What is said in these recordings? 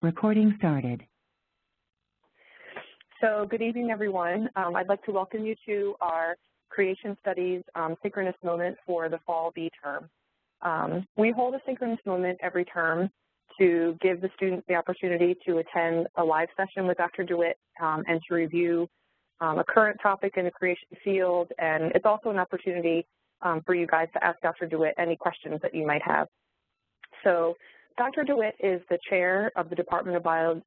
Recording started. So good evening, everyone. I'd like to welcome you to our Creation Studies synchronous moment for the fall B term. We hold a synchronous moment every term to give the students the opportunity to attend a live session with Dr. DeWitt and to review a current topic in the creation field. And it's also an opportunity for you guys to ask Dr. DeWitt any questions that you might have. So Dr. DeWitt is the chair of the Department of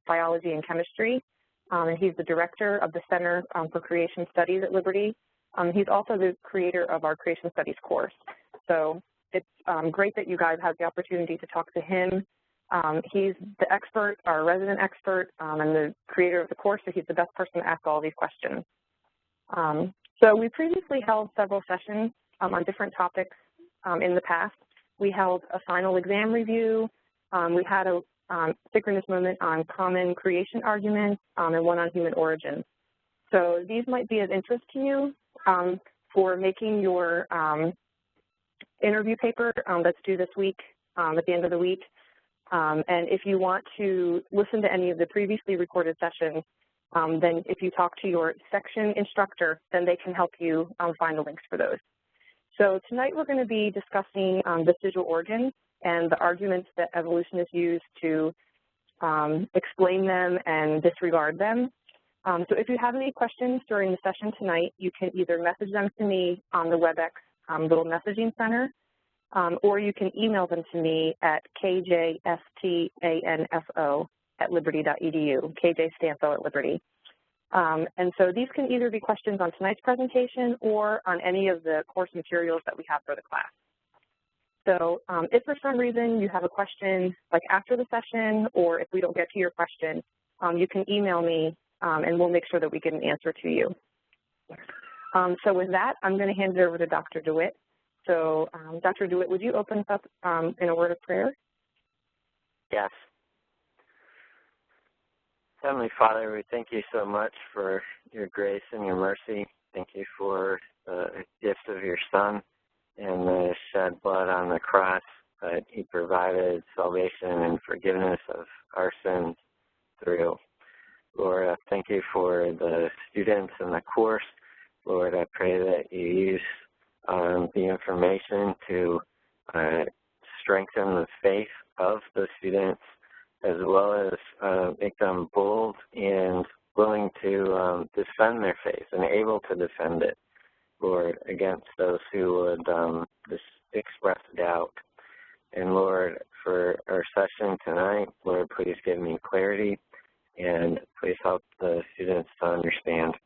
Biology and Chemistry, and he's the director of the Center for Creation Studies at Liberty. He's also the creator of our Creation Studies course. So it's great that you guys have the opportunity to talk to him. He's the expert, our resident expert, and the creator of the course, so he's the best person to ask all these questions. So we previously held several sessions on different topics in the past. We held a final exam review. We had a synchronous moment on common creation arguments and one on human origins. So these might be of interest to you for making your interview paper that's due this week, at the end of the week. And if you want to listen to any of the previously recorded sessions, then if you talk to your section instructor, then they can help you find the links for those. So tonight we're going to be discussing vestigial organs and the arguments that evolutionists use to explain them and disregard them. So if you have any questions during the session tonight, you can either message them to me on the WebEx little messaging center, or you can email them to me at kjstanfo@liberty.edu, kjstanfo@liberty. And so these can either be questions on tonight's presentation or on any of the course materials that we have for the class. So if for some reason you have a question like after the session, or if we don't get to your question, you can email me and we'll make sure that we get an answer to you. So with that, I'm going to hand it over to Dr. DeWitt. So Dr. DeWitt, would you open us up in a word of prayer? Yes. Heavenly Father, we thank you so much for your grace and your mercy. Thank you for the gift of your Son and the shed blood on the cross, that he provided salvation and forgiveness of our sins through. Lord, I thank you for the students in the course. Lord, I pray that you use the information to strengthen the faith of the students, as well as make them bold and willing to defend their faith and able to defend it, Lord, against those who would just express doubt. And Lord, for our session tonight, Lord, please give me clarity and please help the students to understand.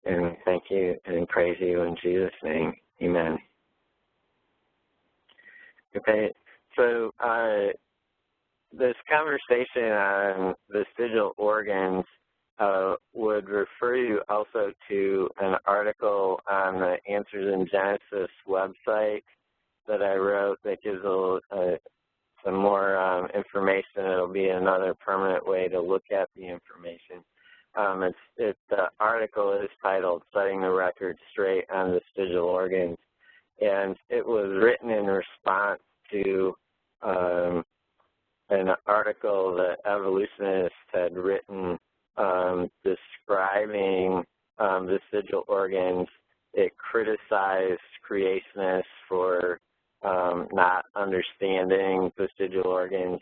And thank you and praise you in Jesus' name. Amen. Okay, so this conversation on vestigial organs would refer you also to an article on the Answers in Genesis website that I wrote that gives some more information. It'll be another permanent way to look at the information. The article is titled Setting the Record Straight on Vestigial Organs, and it was written in response to an article that evolutionists had written describing vestigial organs. It criticized creationists for not understanding vestigial organs,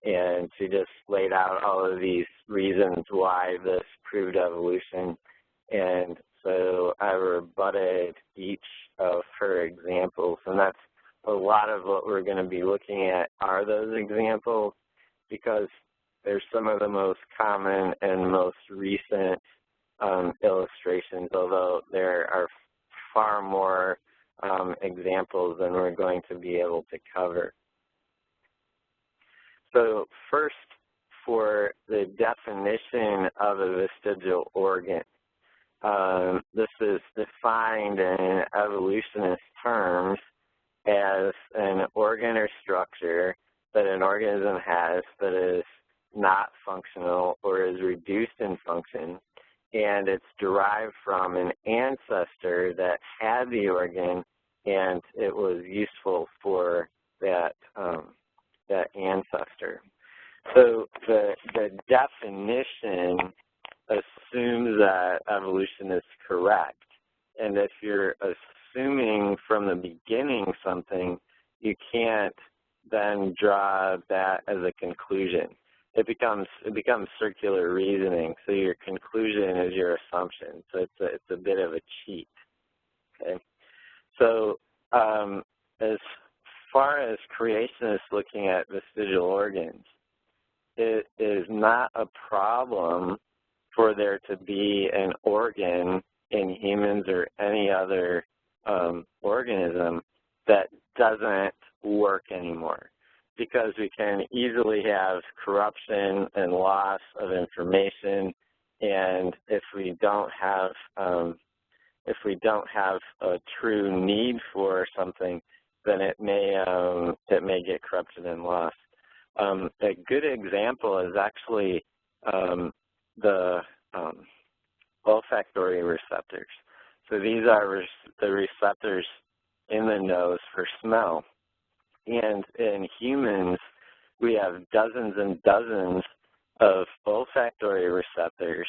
and she just laid out all of these reasons why this proved evolution. And so I rebutted each of her examples, and that's a lot of what we're going to be looking at are those examples, because they're some of the most common and most recent illustrations, although there are far more examples than we're going to be able to cover. So first, for the definition of a vestigial organ, this is defined in evolutionist terms as an organ or structure that an organism has that is not functional or is reduced in function, and it's derived from an ancestor that had the organ and it was useful for that ancestor. So the definition assumes that evolution is correct. And if you're assuming from the beginning something, you can't then draw that as a conclusion. It becomes circular reasoning. So your conclusion is your assumption. So it's a bit of a cheat. Okay. So as far as creationists looking at vestigial organs, it is not a problem for there to be an organ in humans or any other organism that doesn't work anymore, because we can easily have corruption and loss of information, and if we don't have a true need for something, then it may get corrupted and lost. A good example is actually the olfactory receptors. So these are the receptors in the nose for smell. And in humans, we have dozens and dozens of olfactory receptors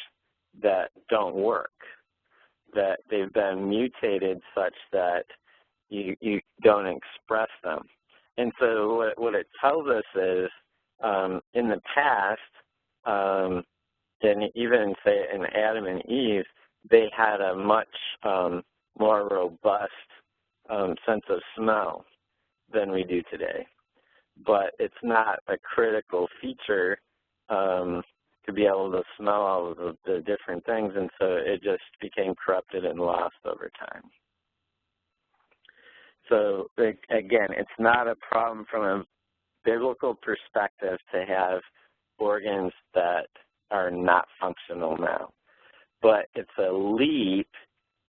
that don't work, that they've been mutated such that you don't express them. And so what it tells us is, in the past, and even say in Adam and Eve, they had a much more robust sense of smell than we do today. But it's not a critical feature to be able to smell all of the different things, and so it just became corrupted and lost over time. So again, it's not a problem from a biblical perspective to have organs that are not functional now. But it's a leap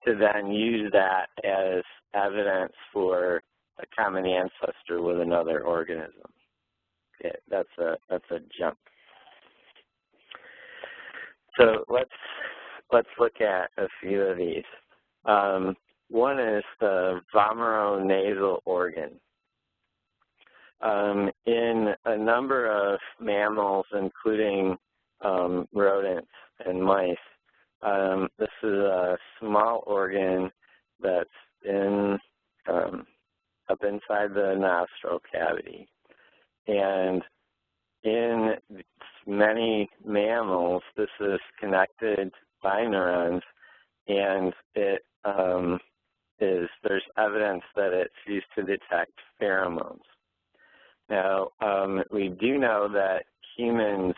to then use that as evidence for a common ancestor with another organism. Okay, that's a jump. So let's look at a few of these. One is the vomeronasal organ. In a number of mammals, including rodents and mice, this is a small organ that's up inside the nostril cavity. And in many mammals, this is connected by neurons, and there's evidence that it's used to detect pheromones. Now, we do know that humans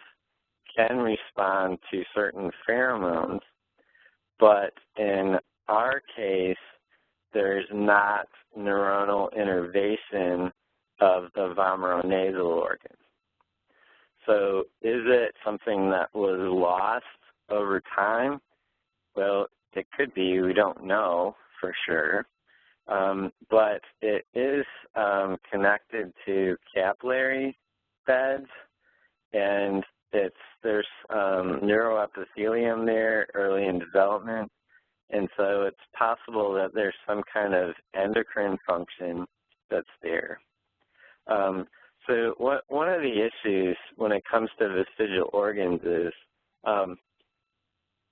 can respond to certain pheromones, but in our case, there's not neuronal innervation of the vomeronasal organ. So is it something that was lost over time? Well, it could be. We don't know for sure. But it is connected to capillary beds, and there's neuroepithelium there early in development, and so it's possible that there's some kind of endocrine function that's there. So one of the issues when it comes to vestigial organs is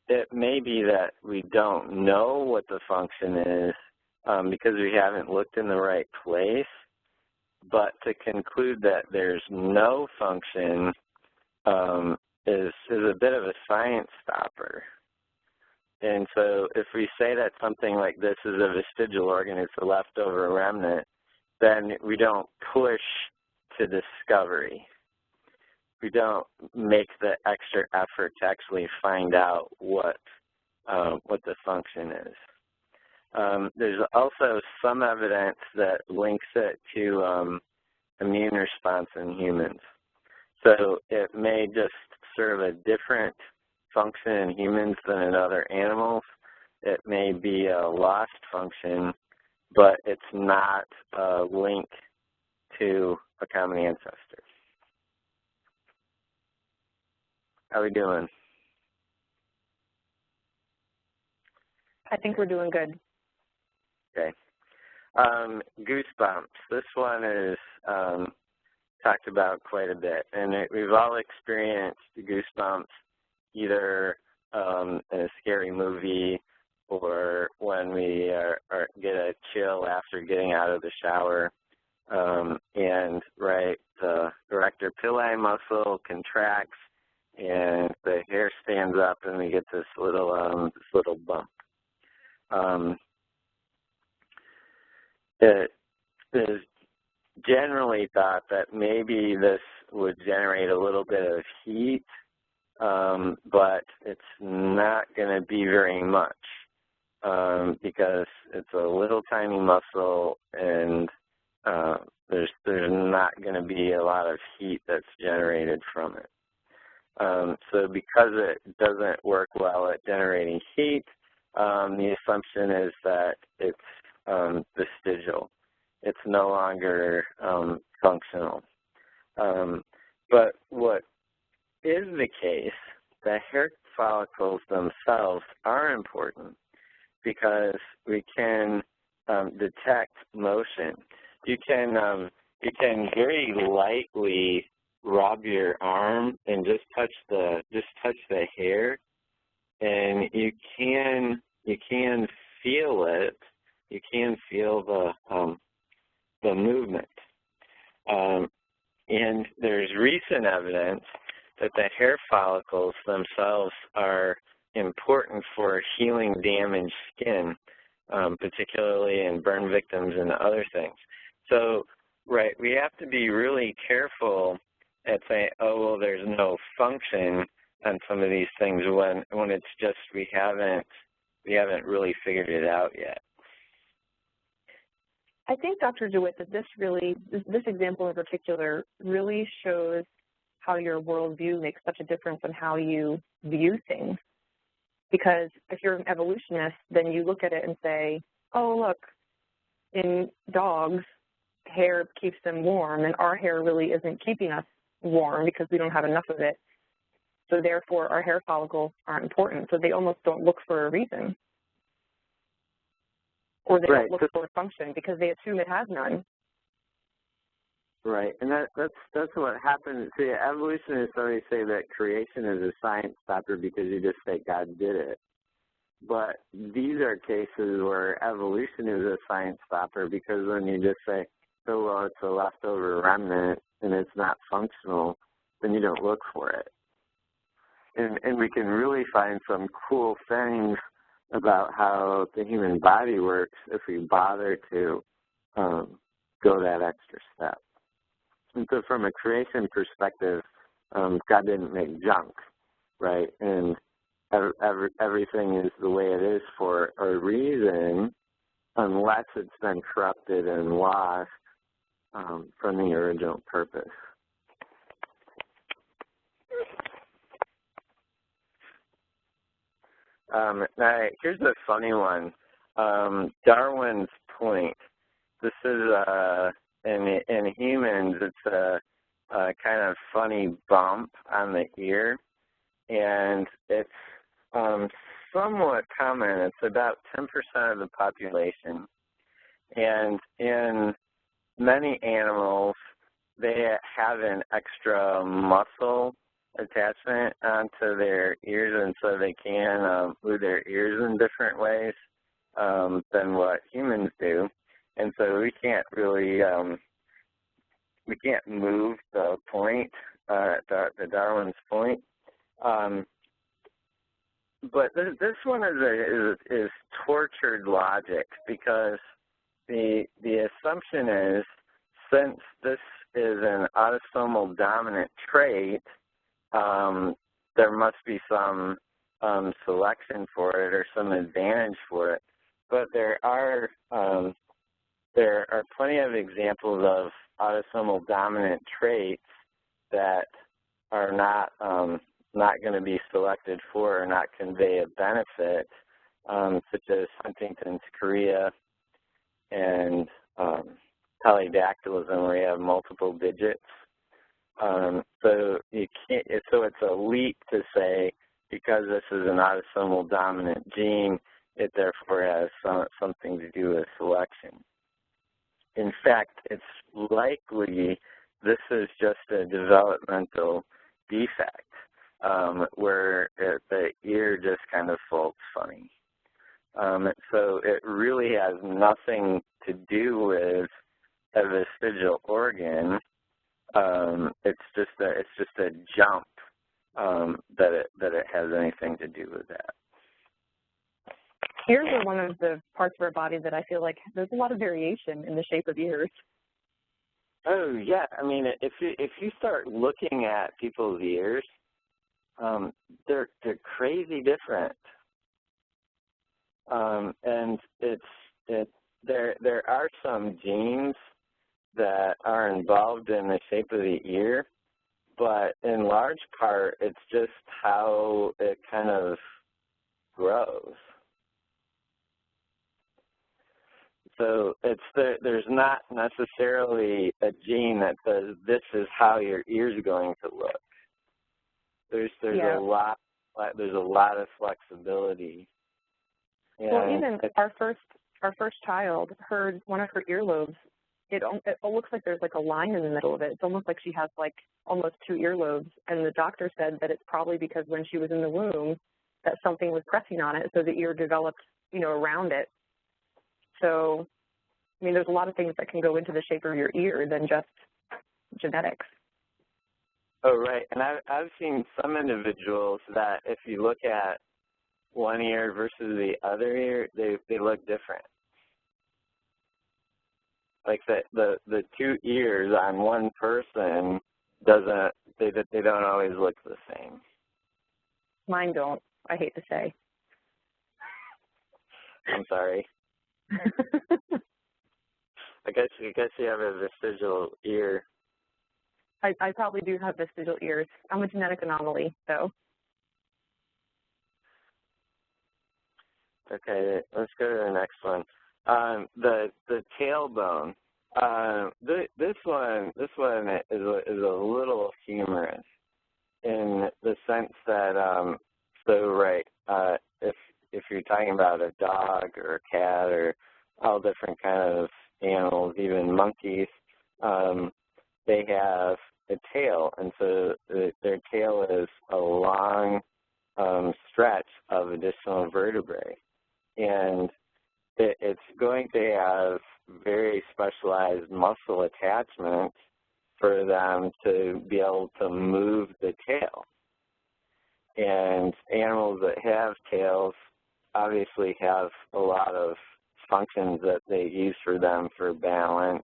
it may be that we don't know what the function is because we haven't looked in the right place, but to conclude that there's no function is a bit of a science stopper. And so if we say that something like this is a vestigial organ, it's a leftover remnant, then we don't push to discovery. We don't make the extra effort to actually find out what the function is. There's also some evidence that links it to immune response in humans. So it may just serve a different function in humans than in other animals. It may be a lost function, but it's not a link to a common ancestor. How are we doing? I think we're doing good. Okay. Goosebumps. This one is talked about quite a bit, and we've all experienced goosebumps either in a scary movie or when we get a chill after getting out of the shower. And the erector pili muscle contracts, and the hair stands up, and we get this little bump. It is generally thought that maybe this would generate a little bit of heat, but it's not going to be very much because it's a little tiny muscle, and there's not going to be a lot of heat that's generated from it. So because it doesn't work well at generating heat, the assumption is that it's vestigial. It's no longer functional. But what is the case, the hair follicles themselves are important because we can detect motion. You can very lightly rub your arm and just touch the hair, and you can feel it. You can feel the movement. And there's recent evidence that the hair follicles themselves are important for healing damaged skin, particularly in burn victims and other things. So, we have to be really careful at saying, oh, well, there's no function on some of these things when it's just we haven't really figured it out yet. I think, Dr. DeWitt, that this example in particular really shows how your worldview makes such a difference in how you view things. Because if you're an evolutionist, then you look at it and say, oh, look, in dogs, hair keeps them warm, and our hair really isn't keeping us warm because we don't have enough of it. So therefore, our hair follicles aren't important. So they almost don't look for a reason. Or they don't look for a function because they assume it has none. Right, and that's what happens. See, evolutionists always say that creation is a science stopper because you just say God did it. But these are cases where evolution is a science stopper because when you just say, oh, well, it's a leftover remnant and it's not functional, then you don't look for it. And we can really find some cool things about how the human body works if we bother to go that extra step. And so from a creation perspective, God didn't make junk, right? And everything is the way it is for a reason unless it's been corrupted and lost from the original purpose. Now, here's a funny one. Darwin's point. This is in humans, it's a kind of funny bump on the ear, and it's somewhat common. It's about 10% of the population, and in many animals, they have an extra muscle attachment onto their ears, and so they can move their ears in different ways than what humans do. And so we can't really, we can't move the point, the Darwin's point. But this one is tortured logic because the assumption is since this is an autosomal dominant trait, there must be some selection for it or some advantage for it. But there are plenty of examples of autosomal dominant traits that are not going to be selected for or not convey a benefit, such as Huntington's chorea and polydactylism, where you have multiple digits. So you can't. So it's a leap to say because this is an autosomal dominant gene, it therefore has something to do with selection. In fact, it's likely this is just a developmental defect. where the ear just kind of folds funny. So it really has nothing to do with a vestigial organ. It's just a jump that it has anything to do with that. Ears are one of the parts of our body that I feel like there's a lot of variation in the shape of ears. Oh yeah, I mean, if you start looking at people's ears, they're crazy different, and there are some genes that are involved in the shape of the ear, but in large part, it's just how it kind of grows. So there's not necessarily a gene that says this is how your ear's going to look. There's a lot of flexibility. And well, even our first child, one of her earlobes, it looks like there's like a line in the middle of it. It's almost like she has like almost 2 earlobes, and the doctor said that it's probably because when she was in the womb that something was pressing on it, so the ear developed, around it. So, I mean, there's a lot of things that can go into the shape of your ear than just genetics. Oh, right. And I've seen some individuals that if you look at one ear versus the other ear, they look different. Like the 2 ears on one person they don't always look the same. Mine don't, I hate to say. I'm sorry. I guess you have a vestigial ear. I probably do have vestigial ears. I'm a genetic anomaly, though. Okay, let's go to the next one. The tailbone. This one is a little humorous in the sense that if you're talking about a dog or a cat or all different kind of animals, even monkeys, they have a tail, and so their tail is a long stretch of additional vertebrae, and it's going to have very specialized muscle attachments for them to be able to move the tail. And animals that have tails obviously have a lot of functions that they use for them for balance.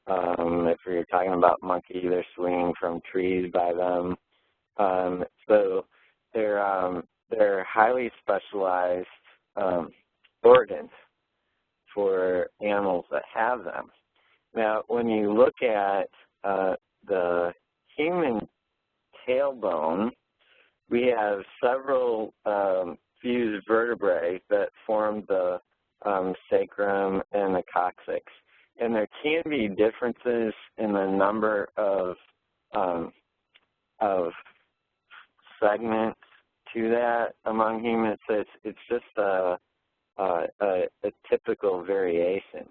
If you're talking about monkey, they're swinging from trees by them. So they're highly specialized organs for animals that have them. Now, when you look at the human tailbone, we have several fused vertebrae that form the sacrum and the coccyx. And there can be differences in the number of segments to that among humans. It's just a typical variation.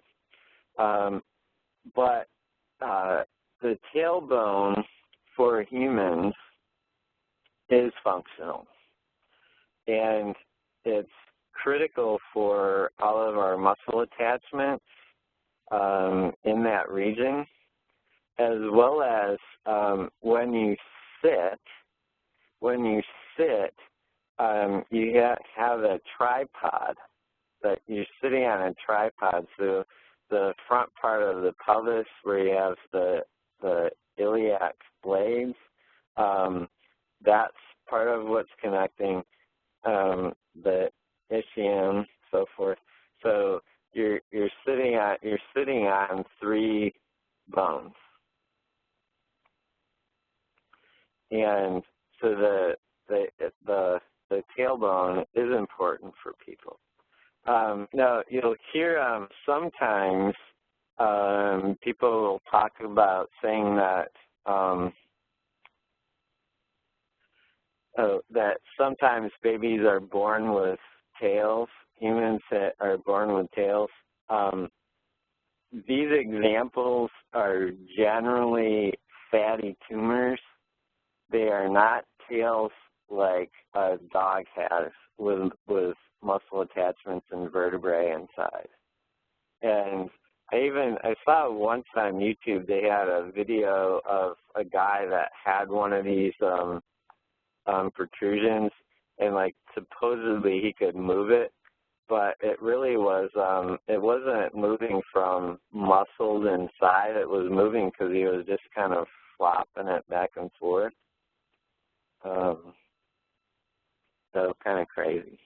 But the tailbone for humans is functional, and it's critical for all of our muscle attachments in that region, as well as when you sit, you have a tripod that you're sitting on a tripod. So the front part of the pelvis where you have the iliac blades, that's part of what's connecting the ischium, so forth. So you're sitting on 3 bones, and so the tailbone is important for people. Now you'll hear sometimes people will talk about saying that that sometimes babies are born with tails, humans that are born with tails. These examples are generally fatty tumors. They are not scales like a dog has with muscle attachments and vertebrae inside. And I saw once on YouTube they had a video of a guy that had one of these protrusions, and like supposedly he could move it, but it really was, it wasn't moving from muscles inside. It was moving because he was just kind of flopping it back and forth. So kind of crazy.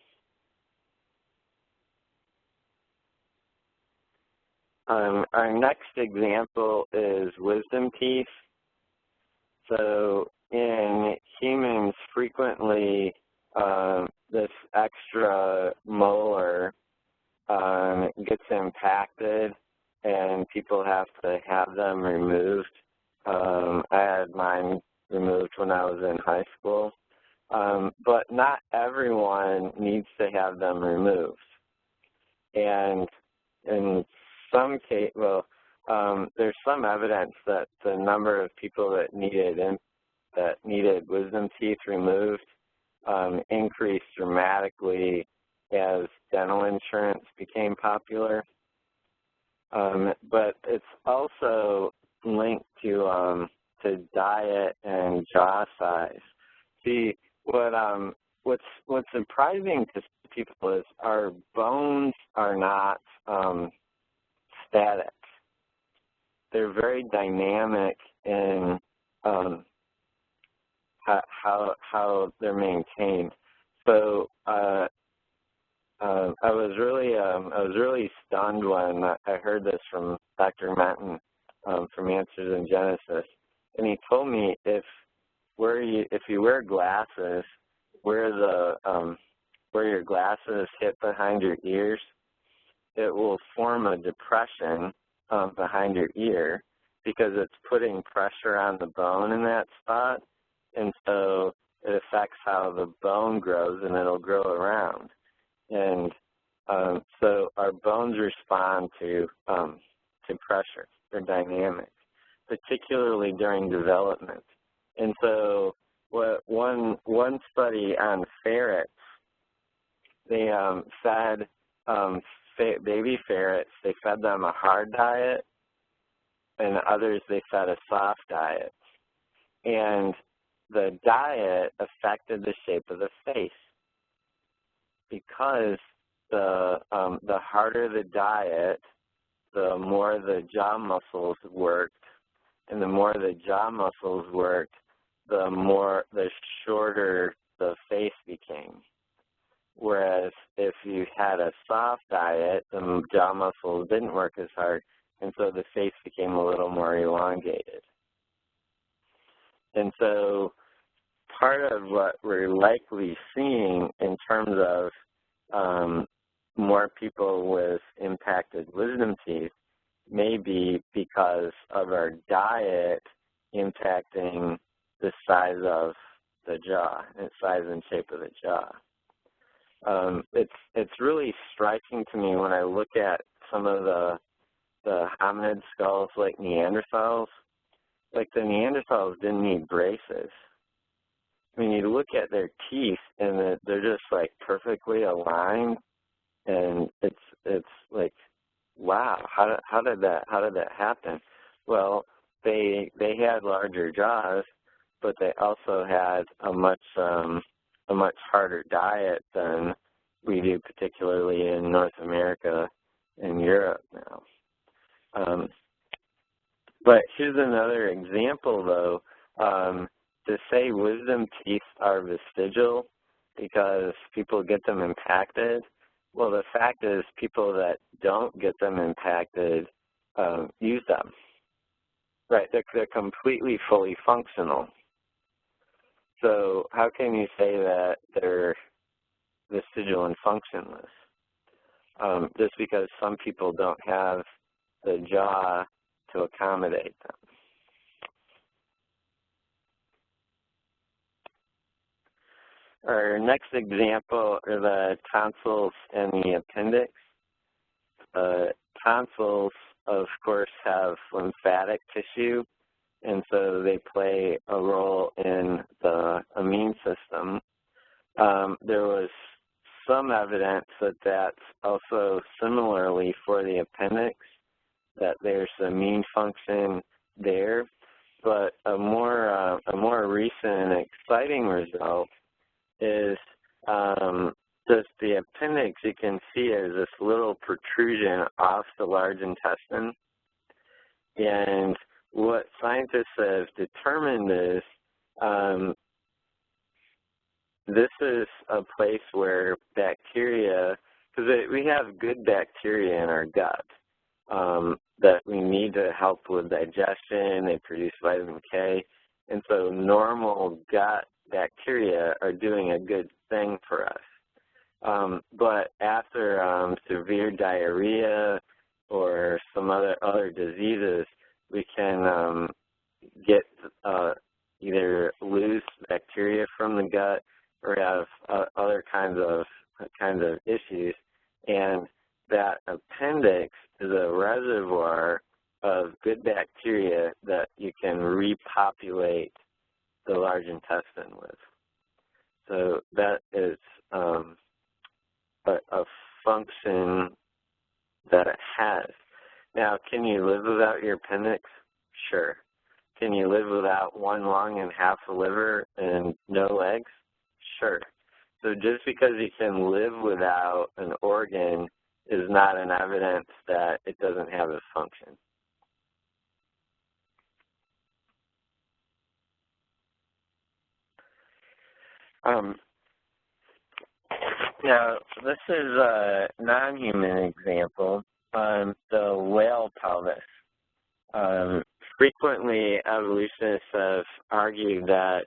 Our next example is wisdom teeth. So in humans, frequently this extra molar gets impacted and people have to have them removed. I had mine removed when I was in high school. But not everyone needs to have them removed. And in some case, there's some evidence that the number of people that needed wisdom teeth removed increased dramatically as dental insurance became popular. But it's also linked to diet and jaw size. See, what's surprising to people is our bones are not static. They're very dynamic in how they're maintained. So I was really stunned when I heard this from Dr. Menton from Answers in Genesis, and he told me if you wear glasses, where your glasses hit behind your ears, it will form a depression behind your ear because it's putting pressure on the bone in that spot, and so it affects how the bone grows, and it'll grow around. And so our bones respond to pressure. They're dynamic, particularly during development. And so one study on ferrets, they fed baby ferrets, they fed them a hard diet, and others they fed a soft diet. And the diet affected the shape of the face because the harder the diet, the more the jaw muscles worked, and the more the jaw muscles worked, the shorter the face became. Whereas if you had a soft diet, the jaw muscles didn't work as hard, and so the face became a little more elongated. And so part of what we're likely seeing in terms of more people with impacted wisdom teeth may be because of our diet impacting the size of the jaw, and size and shape of the jaw. It's really striking to me when I look at some of the hominid skulls like Neanderthals. Like the Neanderthals didn't need braces. I mean, you look at their teeth and they're just like perfectly aligned, and it's like, wow, how did that happen? Well, they had larger jaws, but they also had a much harder diet than we do, particularly in North America and Europe now. But here's another example, though. To say wisdom teeth are vestigial because people get them impacted, well, the fact is people that don't get them impacted use them. Right, they're completely fully functional. So how can you say that they're vestigial and functionless? Just because some people don't have the jaw to accommodate them. Our next example are the tonsils and the appendix. Tonsils, of course, have lymphatic tissue, and so they play a role in the immune evidence that that's also similarly for the appendix, that there's immune function there. But a more recent and exciting result is just the appendix. You can see as this little protrusion off the large intestine. And what scientists have determined is this is a place where bacteria, because we have good bacteria in our gut that we need to help with digestion. They produce vitamin K. And so normal gut bacteria are doing a good thing for us. But after severe diarrhea or some other diseases, we can get either lose bacteria from the gut or have other kinds of issues. And that appendix is a reservoir of good bacteria that you can repopulate the large intestine with. So that is a function that it has. Now, can you live without your appendix? Sure. Can you live without one lung and half a liver and no legs? Sure. So just because you can live without an organ is not an evidence that it doesn't have a function. Now, this is a non-human example, the whale pelvis. Frequently, evolutionists have argued that,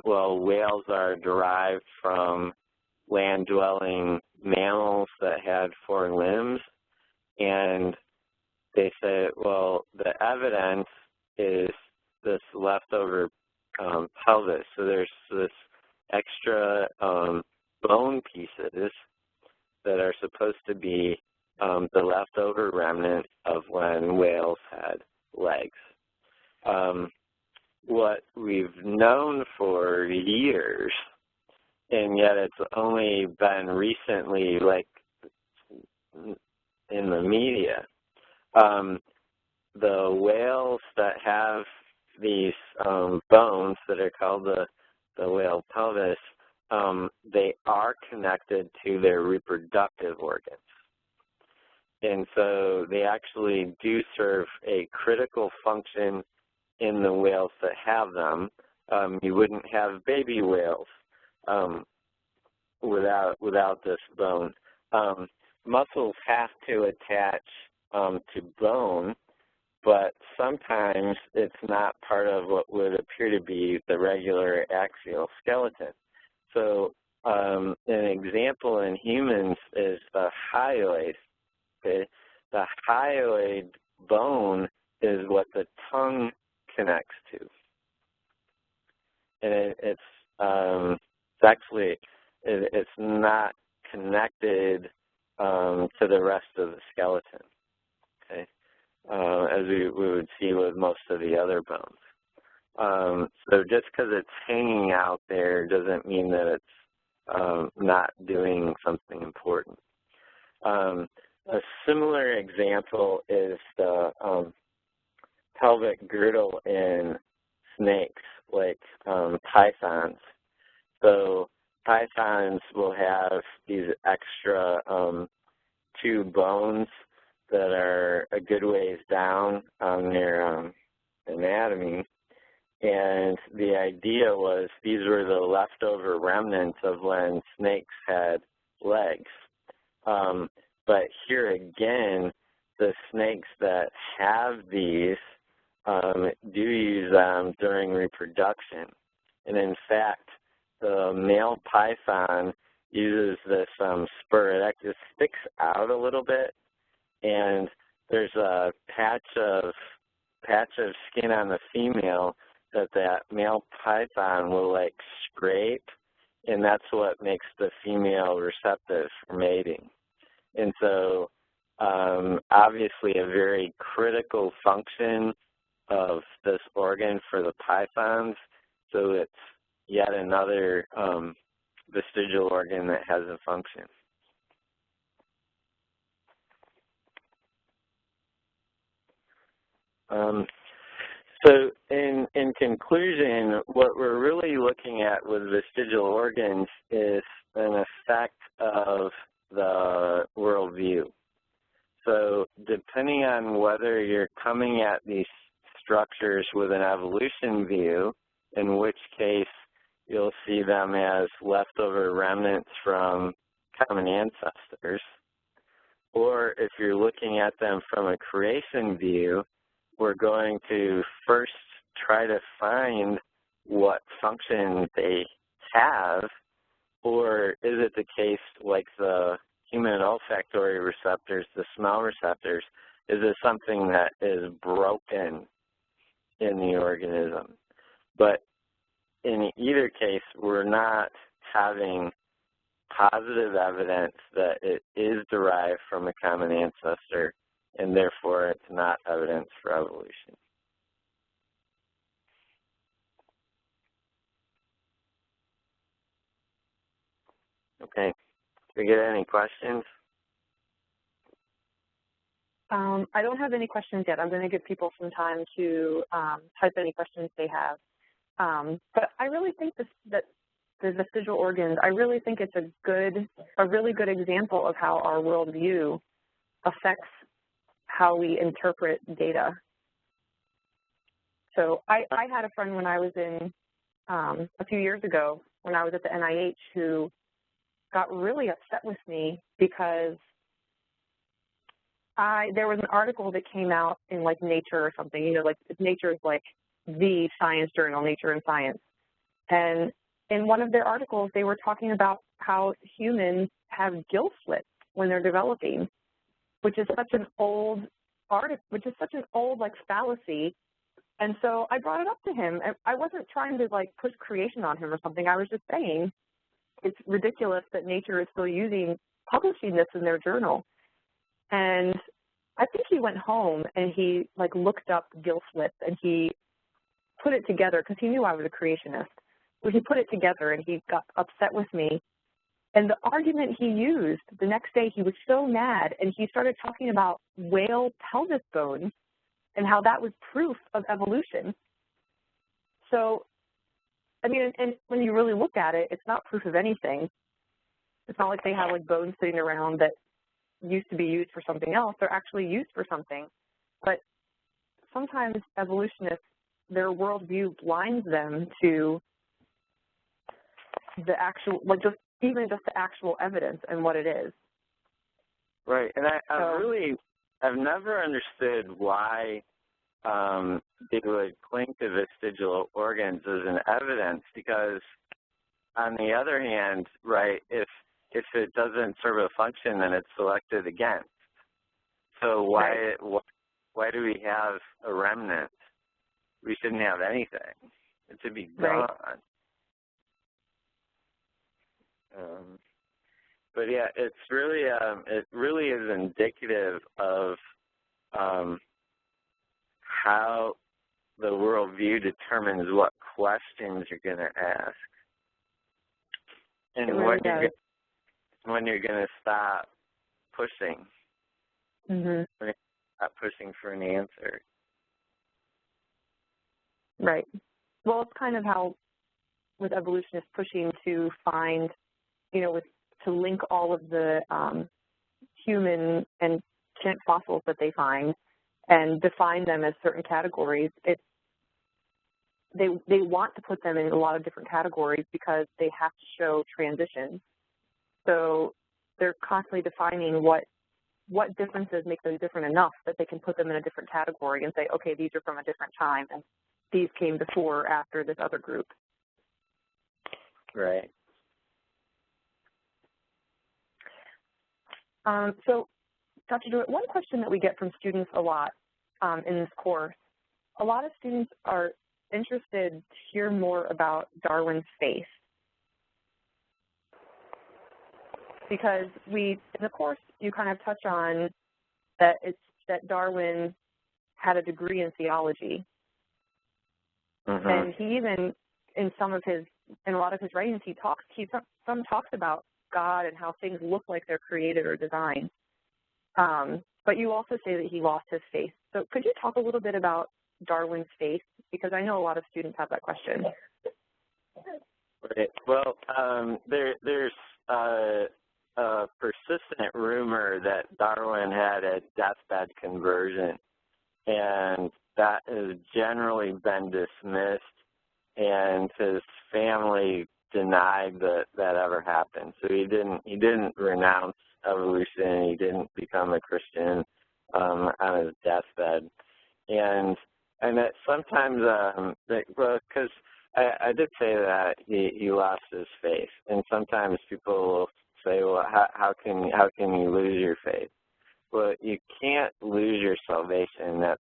whales are derived from land-dwelling mammals that had 4 limbs, and they say, well, the evidence is this leftover pelvis. So there's this extra bone pieces that are supposed to be the leftover remnant of when whales had legs. What we've known for years, and yet it's only been recently, like in the media, the whales that have these bones that are called the whale pelvis, they are connected to their reproductive organs. And so they actually do serve a critical function in the whales that have them. You wouldn't have baby whales without this bone. Muscles have to attach to bone, but sometimes it's not part of what would appear to be the regular axial skeleton. So an example in humans is the hyoid. Okay? The hyoid bone is what the tongue connects to, and it's not connected to the rest of the skeleton. Okay, as we would see with most of the other bones. So just because it's hanging out there doesn't mean that it's not doing something important. A similar example is the pelvic girdle in snakes, like pythons. So pythons will have these extra 2 bones that are a good ways down on their anatomy. And the idea was these were the leftover remnants of when snakes had legs. But here again, the snakes that have these do use them during reproduction. And in fact, the male python uses this spur. It just sticks out a little bit, and there's a patch of skin on the female that male python will like scrape, and that's what makes the female receptive for mating. And so obviously a very critical function of this organ for the pythons, so it's yet another vestigial organ that has a function. So in conclusion, what we're really looking at with vestigial organs is an effect of the worldview. So depending on whether you're coming at these structures with an evolution view, in which case you'll see them as leftover remnants from common ancestors, or if you're looking at them from a creation view, we're going to first try to find what function they have, or is it the case like the human olfactory receptors, the smell receptors, is it something that is broken in the organism? But in either case, we're not having positive evidence that it is derived from a common ancestor, and therefore it's not evidence for evolution. Okay. Do we get any questions? I don't have any questions yet. I'm going to give people some time to type any questions they have. But I really think that the vestigial organs, I really think it's a really good example of how our worldview affects how we interpret data. So I had a friend when I was in, a few years ago, when I was at the NIH, who got really upset with me because there was an article that came out in like Nature or something, you know, like Nature is like the science journal, Nature and Science. And in one of their articles, they were talking about how humans have gill slits when they're developing, which is such an old like fallacy. And so I brought it up to him. I wasn't trying to like push creation on him or something. I was just saying it's ridiculous that Nature is still publishing this in their journal. And I think he went home and he like looked up gill slits and he put it together because he knew I was a creationist. So he put it together and he got upset with me. And the argument he used, the next day he was so mad and he started talking about whale pelvis bones and how that was proof of evolution. So, I mean, and when you really look at it, it's not proof of anything. It's not like they have like bones sitting around that used to be used for something else. They're actually used for something. But sometimes evolutionists, their worldview blinds them to the actual, like just even just the actual evidence and what it is. Right, and I've never understood why they would cling to vestigial organs as an evidence, because on the other hand, right, if it doesn't serve a function, then it's selected against. So why do we have a remnant? We shouldn't have anything. It should be gone. Right. But yeah, it's really it really is indicative of how the worldview determines what questions you're going to ask, and when you're going to stop pushing. Mm-hmm. When you're stop pushing for an answer. Right. Well, it's kind of how with evolutionists pushing to find, you know, to link all of the human and chimp fossils that they find and define them as certain categories. They want to put them in a lot of different categories because they have to show transitions. So they're constantly defining what differences make them different enough that they can put them in a different category and say, okay, these are from a different time and these came before or after this other group. Right. So, Dr. Dewitt, one question that we get from students a lot in this course, a lot of students are interested to hear more about Darwin's face. Because in the course, you kind of touch on that that Darwin had a degree in theology. Mm-hmm. And he even, in some of his in a lot of his writings, he some talks about God and how things look like they're created or designed. But you also say that he lost his faith. So could you talk a little bit about Darwin's faith? Because I know a lot of students have that question. Right. Well, there's a persistent rumor that Darwin had a deathbed conversion, and that has generally been dismissed, and his family denied that ever happened. So he didn't renounce evolution. He didn't become a Christian on his deathbed, and that sometimes because I did say that he lost his faith, and sometimes people will say, well, how can you lose your faith? Well, you can't lose your salvation. That's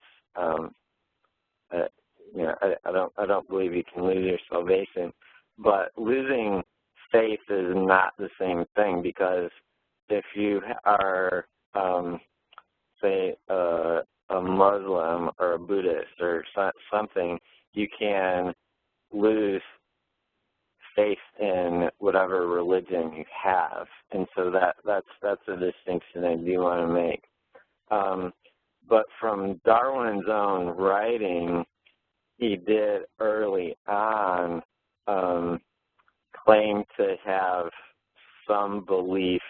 I don't believe you can lose your salvation, but losing faith is not the same thing, because if you are say a Muslim or a Buddhist or something, you can lose faith in whatever religion you have, and so that's a distinction I do want to make. But from Darwin's own writing, he did early on claim to have some belief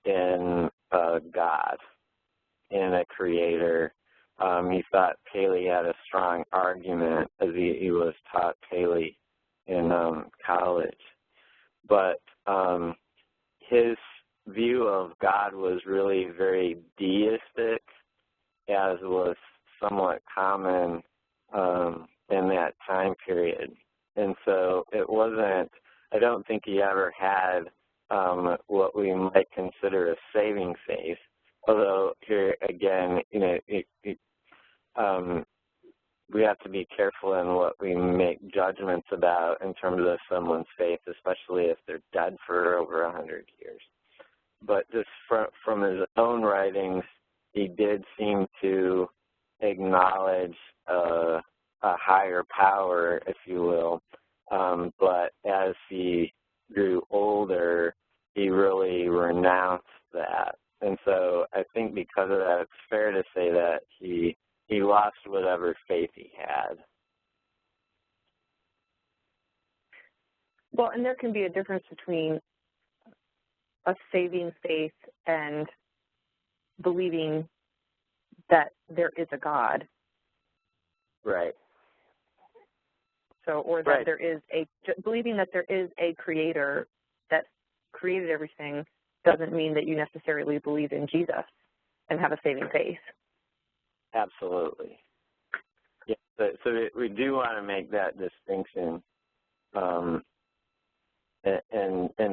in God, in a creator. He thought Paley had a strong argument, as he was taught Paley in college. But his view of God was really very deistic, as was somewhat common in that time period. And so it wasn't, I don't think he ever had what we might consider a saving faith. Although here again, we have to be careful in what we make judgments about in terms of someone's faith, especially if they're dead for over 100 years. But just from his own writings, he did seem to acknowledge a higher power, if you will. But as he grew older, he really renounced that. And so I think because of that, it's fair to say that he lost whatever faith he had. Well, and there can be a difference between a saving faith and believing that there is a God. Right. So, or that right. there is believing that there is a creator that created everything doesn't mean that you necessarily believe in Jesus and have a saving faith. Absolutely. Yeah, so we do want to make that distinction. And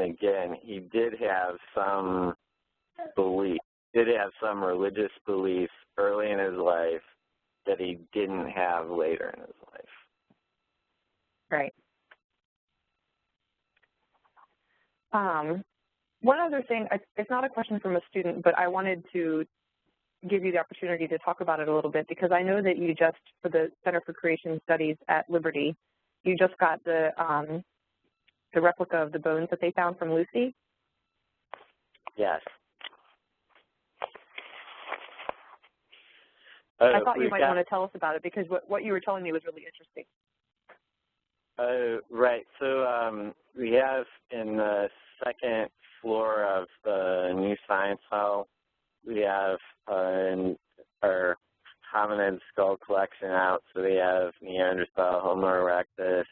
again, he did have some belief, did have some religious beliefs early in his life that he didn't have later in his life. Right. One other thing, it's not a question from a student, but I wanted to give you the opportunity to talk about it a little bit, because I know that you just, for the Center for Creation Studies at Liberty, you just got the replica of the bones that they found from Lucy. Yes. I thought you might want to tell us about it, because what you were telling me was really interesting. Right. So we have in the second floor of the new science hall, we have our hominid skull collection out. So we have Neanderthal, Homo erectus.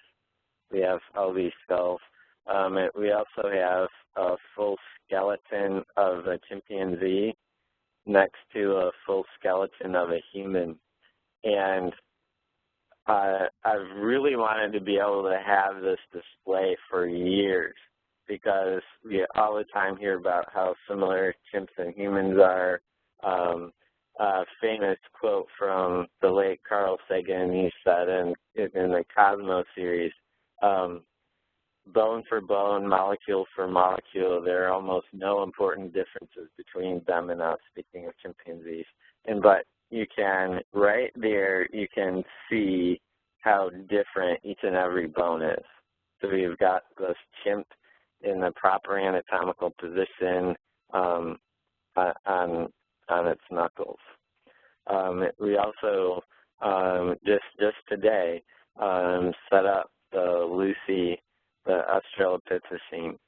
We have all these skulls. We also have a full skeleton of a chimpanzee next to a full skeleton of a human. And I've really wanted to be able to have this display for years, because we all the time hear about how similar chimps and humans are. A famous quote from the late Carl Sagan, he said in the Cosmos series, bone for bone, molecule for molecule, there are almost no important differences between them and us, speaking of chimpanzees. But you can, right there, you can see how different each and every bone is. So we've got this chimp in the proper anatomical position on its knuckles. We also just today set up the Lucy, the Australopithecine.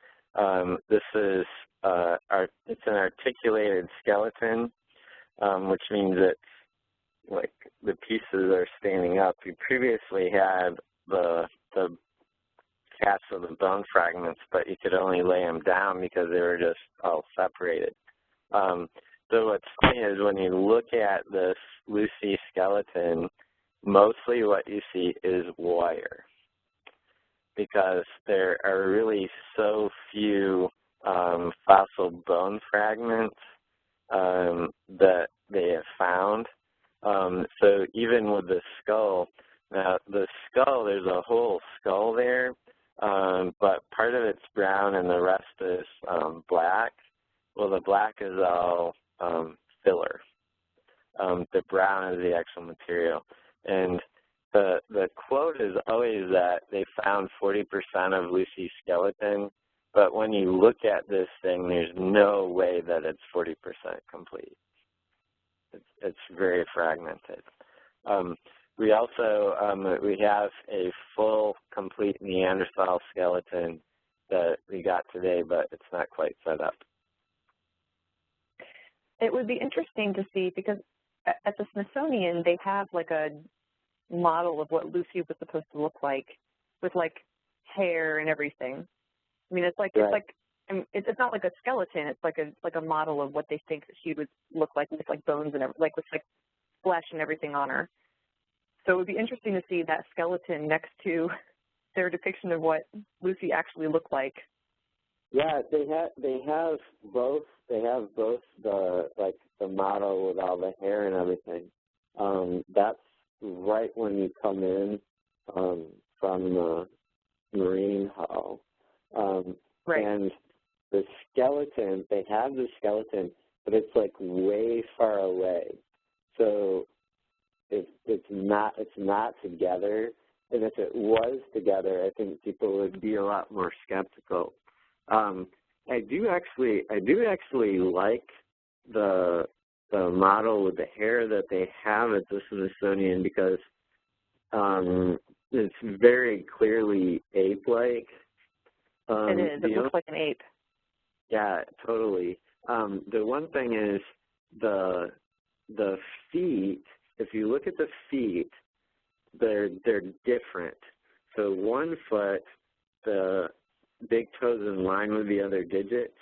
This is it's an articulated skeleton, which means it's like the pieces are standing up. We previously had the casts of the bone fragments, but you could only lay them down because they were just all separated. So what's funny is when you look at this Lucy skeleton, mostly what you see is wire, because there are really so few fossil bone fragments that they have found. So even with the skull, now the skull, there's a whole skull there, but part of it's brown and the rest is black. Well, the black is all filler. The brown is the actual material. And the quote is always that they found 40% of Lucy's skeleton, but when you look at this thing, there's no way that it's 40% complete. It's very fragmented. We also we have a full, complete Neanderthal skeleton that we got today, but it's not quite set up. It would be interesting to see, because at the Smithsonian, they have like a model of what Lucy was supposed to look like, with like hair and everything. I mean, it's like right. It's not like a skeleton. It's like a model of what they think that she would look like, with like bones and like with like flesh and everything on her. So it would be interesting to see that skeleton next to their depiction of what Lucy actually looked like. Yeah, they have both. They have both the model with all the hair and everything. That's right when you come in from the Marine Hall. Right. And the skeleton, they have the skeleton, but it's like way far away. So it's not together. And if it was together, I think people would be a lot more skeptical. I do actually like the model with the hair that they have at the Smithsonian, because it's very clearly ape-like. It is. It looks like an ape. Yeah, totally. The one thing is the feet. If you look at the feet, they're different. So one foot, the big toes in line with the other digits,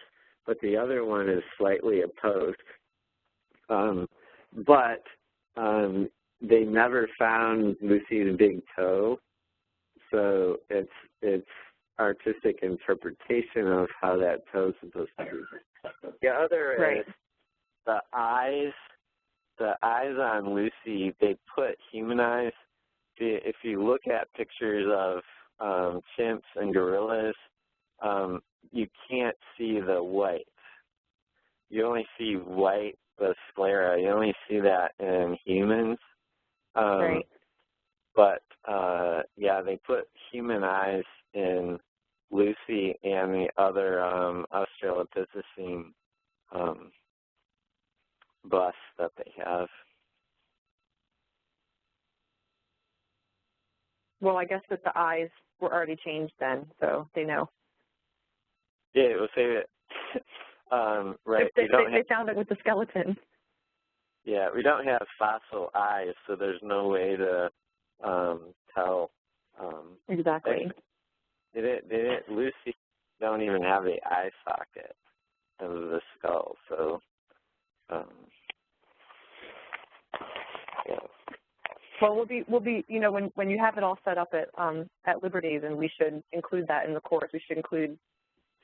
but the other one is slightly opposed. But they never found Lucy's big toe, so it's artistic interpretation of how that toe is supposed to be. The other right. is the eyes. The eyes on Lucy, they put human eyes. If you look at pictures of chimps and gorillas, you can't see the white. You only see white, the sclera. You only see that in humans. Right. But, yeah, they put human eyes in Lucy and the other Australopithecine busts that they have. Well, I guess that the eyes were already changed then, so they know. Yeah, we'll say it. Right. They found it with the skeleton. Yeah, we don't have fossil eyes, so there's no way to tell. Exactly. Lucy don't even have the eye socket of the skull, so yeah. Well, we'll be you know, when you have it all set up at Liberty, then we should include that in the course. We should include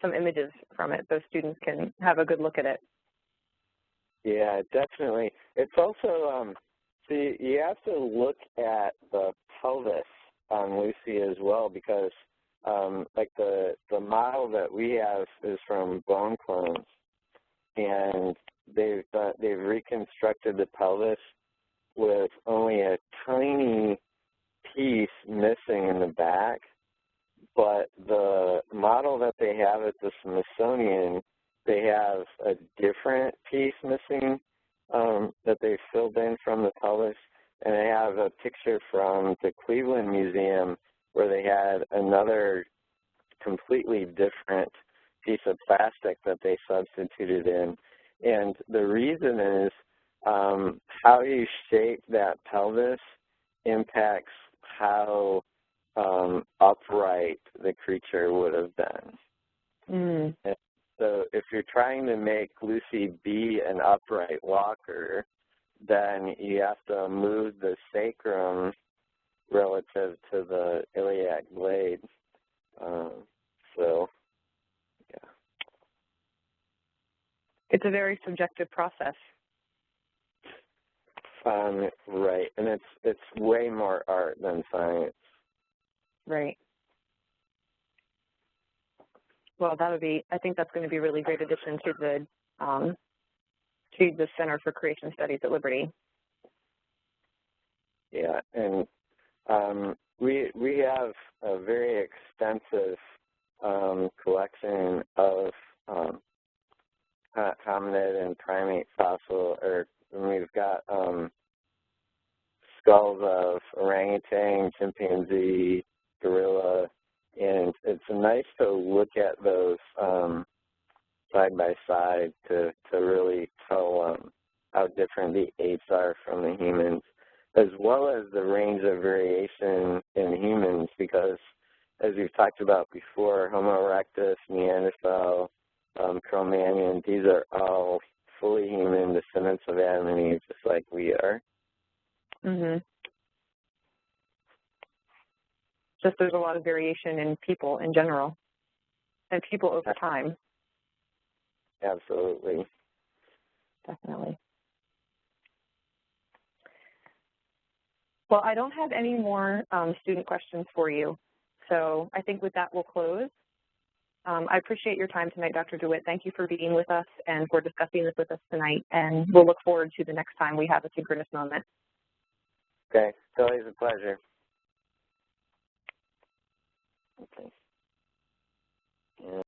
some images from it so students can have a good look at it. Yeah, definitely. It's also so you have to look at the pelvis on Lucy as well, because like the model that we have is from bone clones, and they've reconstructed the pelvis with only a tiny piece missing in the back, but the model that they have at the Smithsonian, they have a different piece missing that they filled in from the pelvis, and they have a picture from the Cleveland Museum where they had another completely different piece of plastic that they substituted in. And the reason is how you shape that pelvis impacts how upright the creature would have been. Mm. And so if you're trying to make Lucy be an upright walker, then you have to move the sacrum relative to the iliac blade. So, yeah. It's a very subjective process. Right, and it's way more art than science. Right. Well, I think that's going to be a really great addition to the Center for Creation Studies at Liberty. Yeah, and we have a very extensive collection of hominid and primate fossil, we've got skulls of orangutan, chimpanzee, gorilla, and it's nice to look at those side by side to really tell how different the apes are from the humans, as well as the range of variation in humans, because as we've talked about before, Homo erectus, Neanderthal, Cro-Magnon, these are all fully human descendants of Adam and Eve, just like we are. Mhm. Just there's a lot of variation in people in general, and people over time. Absolutely. Definitely. Well, I don't have any more student questions for you, so I think with that we'll close. I appreciate your time tonight, Dr. DeWitt. Thank you for being with us and for discussing this with us tonight, and we'll look forward to the next time we have a synchronous moment. Okay, it's always a pleasure. Okay.